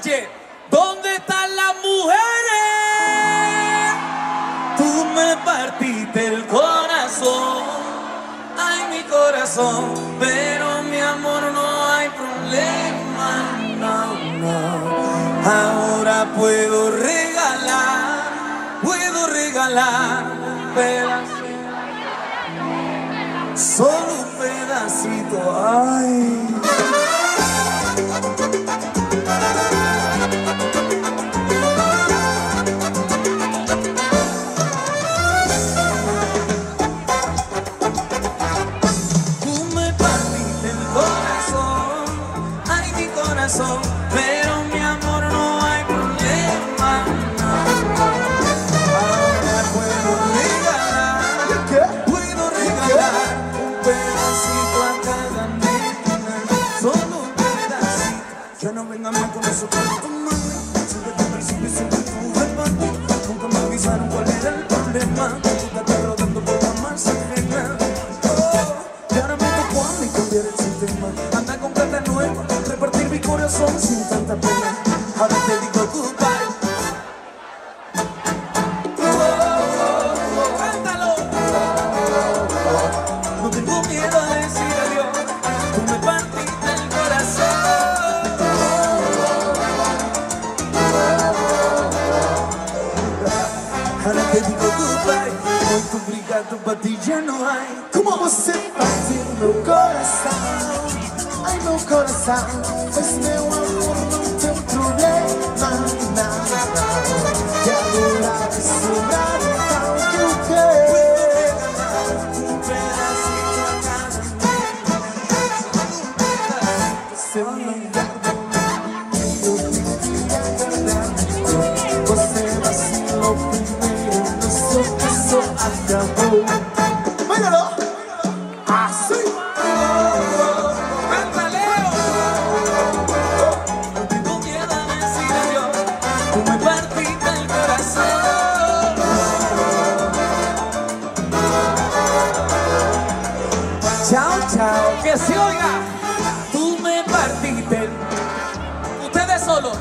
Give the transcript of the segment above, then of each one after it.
Sánchez, ¿dónde están las mujeres? Tú me partiste el corazón, ay mi corazón, pero mi amor no hay problema, no, no. Ahora puedo regalar un pedacito, solo un pedacito, ay. Pero mi amor no hay problema, no. Ahora puedo regalar un pedacito a cada nena, solo un pedacito. Ya no vengan más con eso, tanto mami. Siempre te principio, siempre tuve para ti. Nunca me avisaron cuál era el problema. Tú te estás rodando por la más ajena. Oh, y ahora me tocó a mí cambiar el sistema. Anda con plata nueva, repartir mi corazón sin tanta pena. Ahora te digo goodbye. Cántalo. No tengo miedo a decir adiós. Tú me partiste el corazón. Ahora te digo goodbye. Hoy complicado para ti ya no hay. Como você partiu meu coração, ai meu coração, pois meu amor não tem problema, não, não. E agora vai sobrar tal que eu quero. Um pedacito a cada Você não guarda eu queria guardar. Você vacilou primeiro, nosso caso acabou. Míralo, assim. Chao, chao, que se oiga. Tú me partiste. Ustedes solos.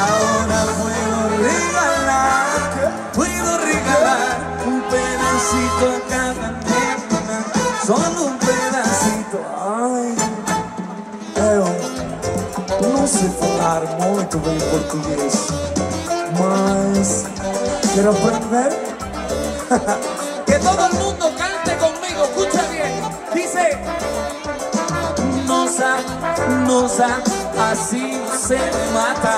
Ahora puedo regalar un pedacito a cada nena, solo un pedacito. Ai, eu não sei falar muito bem português, mas quero aprender. Que todo el mundo cante conmigo, escucha bien. Dice, nosa, así se mata.